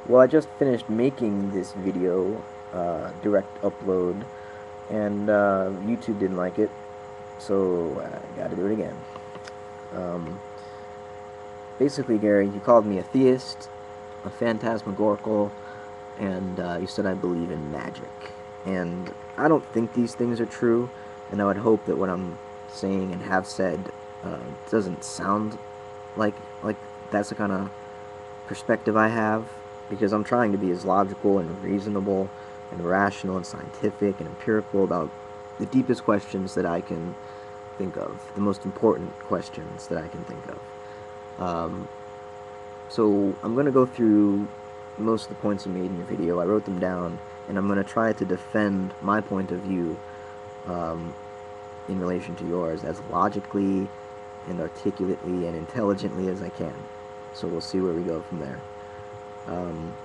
Well, I just finished making this video, direct upload, and YouTube didn't like it, so I gotta do it again. Um, Basically, Gary, you called me a theist, a phantasmagorical, and you said I believe in magic. And I don't think these things are true, and I would hope that what I'm saying and have said doesn't sound like like that's the kind of perspective I have, because I'm trying to be as logical and reasonable and rational and scientific and empirical about the deepest questions that I can think of, the most important questions that I can think of. Um, so I'm going to go through most of the points you made in your video. I wrote them down, and I'm going to try to defend my point of view um, in relation to yours as logically and articulately and intelligently as I can. So we'll see where we go from there. Um,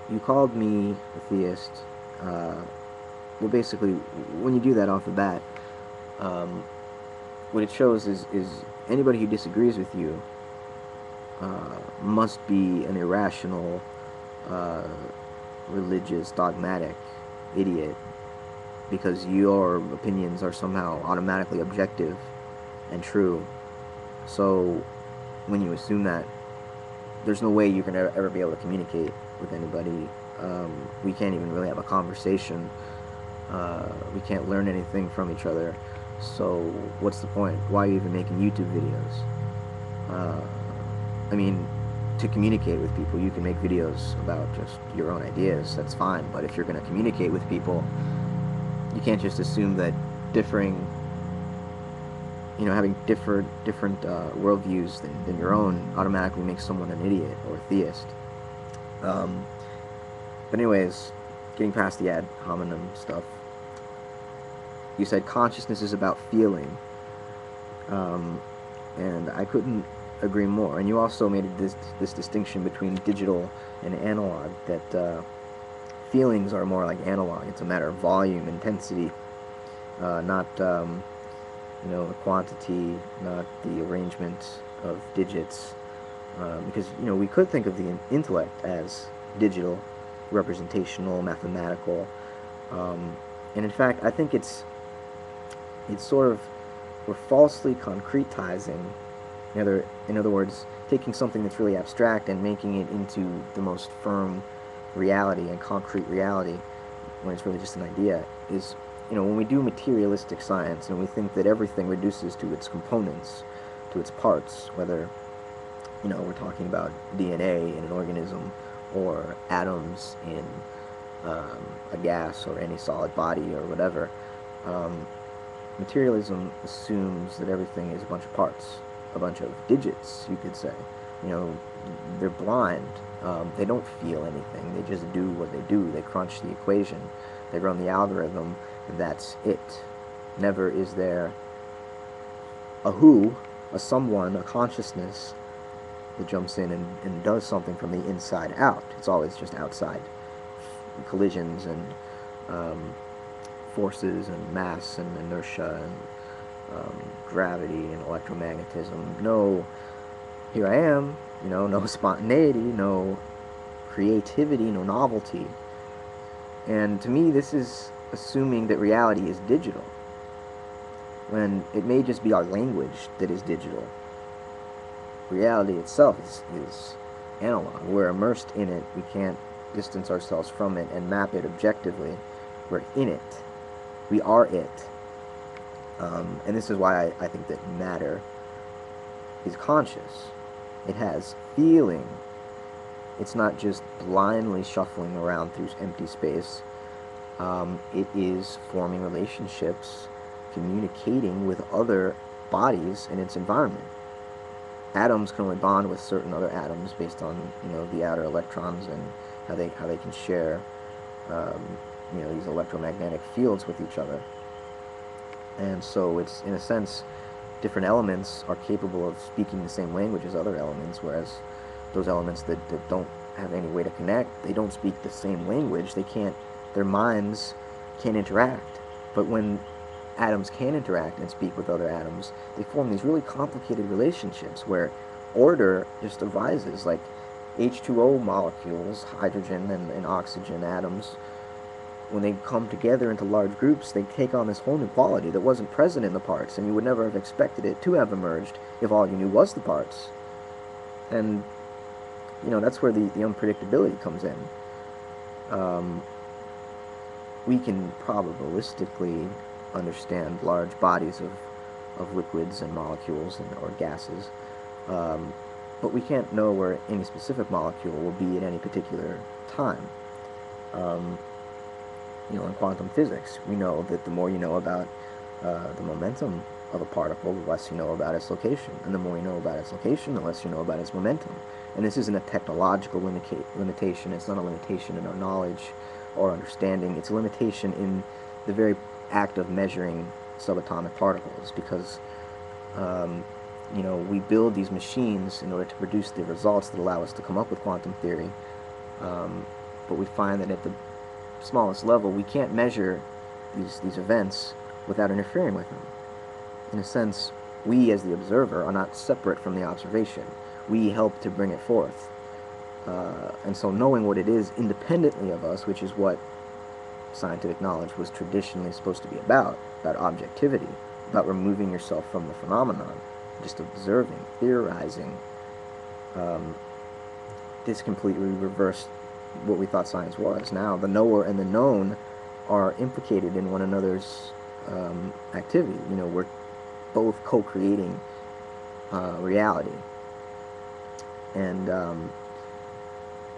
you called me a theist. Well, basically, when you do that off the bat, what it shows is anybody who disagrees with you must be an irrational, religious, dogmatic idiot, because your opinions are somehow automatically objective and true. So when you assume that, there's no way you're going to ever be able to communicate with anybody. We can't even really have a conversation. We can't learn anything from each other. So what's the point? Why are you even making YouTube videos? I mean, to communicate with people, you can make videos about just your own ideas. That's fine. But if you're going to communicate with people, you can't just assume that differing, having different worldviews than your own automatically makes someone an idiot or a theist. But anyways, getting past the ad hominem stuff, you said consciousness is about feeling, and I couldn't agree more. And you also made this distinction between digital and analog, that feelings are more like analog. It's a matter of volume, intensity, not the quantity, not the arrangement of digits, because we could think of the intellect as digital, representational, mathematical, and in fact I think it's sort of, we're falsely concretizing. In other words, taking something that's really abstract and making it into the most firm reality and concrete reality, when it's really just an idea, is, when we do materialistic science and we think that everything reduces to its components, to its parts, whether, we're talking about DNA in an organism or atoms in a gas or any solid body or whatever, materialism assumes that everything is a bunch of parts, a bunch of digits, you could say. They're blind. They don't feel anything. They just do what they do. They crunch the equation. They run the algorithm. That's it. Never is there a who, a someone, a consciousness that jumps in and does something from the inside out. It's always just outside. Collisions and forces and mass and inertia and gravity and electromagnetism. No, here I am, no spontaneity, no creativity, no novelty. And to me, this is assuming that reality is digital, when it may just be our language that is digital. Reality itself is analog. We're immersed in it. We can't distance ourselves from it and map it objectively. We're in it. We are it. And this is why I think that matter is conscious. It has feeling. It's not just blindly shuffling around through empty space. It is forming relationships, communicating with other bodies in its environment. Atoms can only bond with certain other atoms based on the outer electrons and how they can share these electromagnetic fields with each other. And so it's, in a sense, different elements are capable of speaking the same language as other elements, whereas those elements that don't have any way to connect, they don't speak the same language. They can't, their minds can't interact. But when atoms can interact and speak with other atoms, they form these really complicated relationships where order just arises. Like, H2O molecules, hydrogen and oxygen atoms, when they come together into large groups, they take on this whole new quality that wasn't present in the parts, and you would never have expected it to have emerged if all you knew was the parts. And, that's where the unpredictability comes in. We can probabilistically understand large bodies of liquids and molecules or gases, but we can't know where any specific molecule will be at any particular time. In quantum physics, we know that the more you know about the momentum of a particle, the less you know about its location. And the more you know about its location, the less you know about its momentum. And this isn't a technological limitation. It's not a limitation in our knowledge or understanding. It's a limitation in the very act of measuring subatomic particles, because we build these machines in order to produce the results that allow us to come up with quantum theory. But we find that at the smallest level, we can't measure these events without interfering with them. In a sense, we as the observer are not separate from the observation. We help to bring it forth. And so knowing what it is independently of us, which is what scientific knowledge was traditionally supposed to be about objectivity, about removing yourself from the phenomenon, just observing, theorizing, this completely reversed what we thought science was. Now the knower and the known are implicated in one another's activity. We're both co-creating reality. And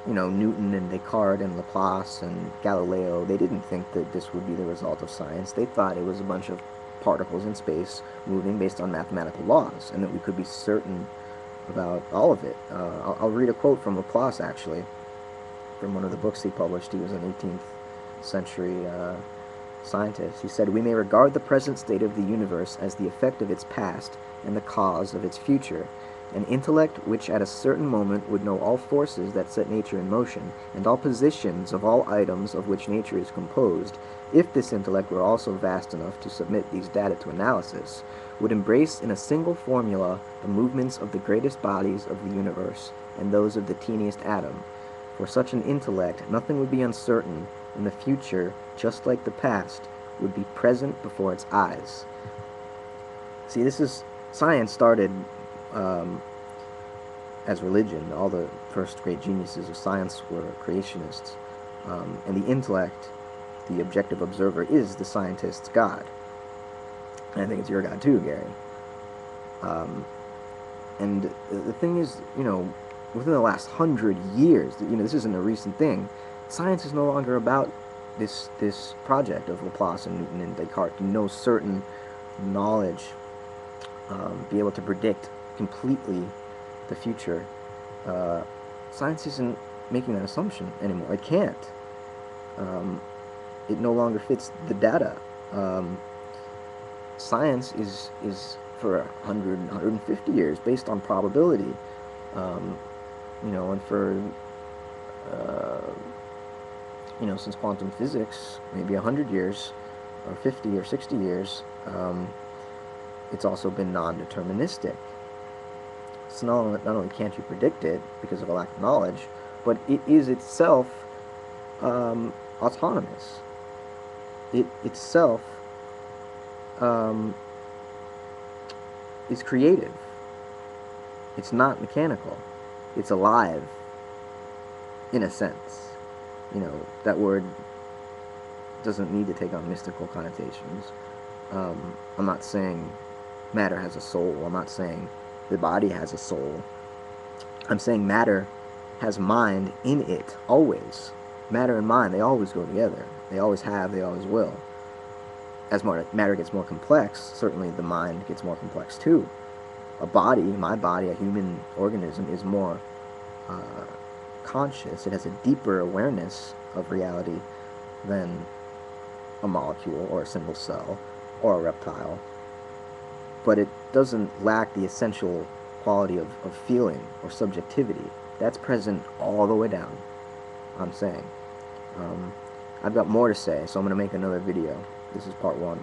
Newton and Descartes and Laplace and Galileo, they didn't think that this would be the result of science. They thought it was a bunch of particles in space moving based on mathematical laws, and that we could be certain about all of it. I'll read a quote from Laplace, actually, from one of the books he published. He was an 18th century scientist. He said, "We may regard the present state of the universe as the effect of its past and the cause of its future. An intellect which at a certain moment would know all forces that set nature in motion, and all positions of all items of which nature is composed, if this intellect were also vast enough to submit these data to analysis, would embrace in a single formula the movements of the greatest bodies of the universe and those of the teeniest atom. For such an intellect, nothing would be uncertain, and the future, just like the past, would be present before its eyes." See, science started as religion. All the first great geniuses of science were creationists. And the intellect, the objective observer, is the scientist's God. And I think it's your God too, Gary. And the thing is, within the last 100 years, this isn't a recent thing, science is no longer about this project of Laplace and Newton and Descartes to know certain knowledge, be able to predict completely the future. Science isn't making that assumption anymore. It can't. It no longer fits the data. Science is for 100, 150 years based on probability. And for since quantum physics, maybe 100 years, or 50 or 60 years, it's also been non-deterministic. So not only can't you predict it because of a lack of knowledge, but it is itself autonomous. It itself is creative. It's not mechanical. It's alive, in a sense. That word doesn't need to take on mystical connotations. I'm not saying matter has a soul. I'm not saying the body has a soul. I'm saying matter has mind in it, always. Matter and mind, they always go together. They always have, they always will. As matter gets more complex, certainly the mind gets more complex too. A body, my body, a human organism, is more conscious. It has a deeper awareness of reality than a molecule or a single cell or a reptile. But it doesn't lack the essential quality of feeling or subjectivity. That's present all the way down, I'm saying. I've got more to say, so I'm going to make another video. This is part 1.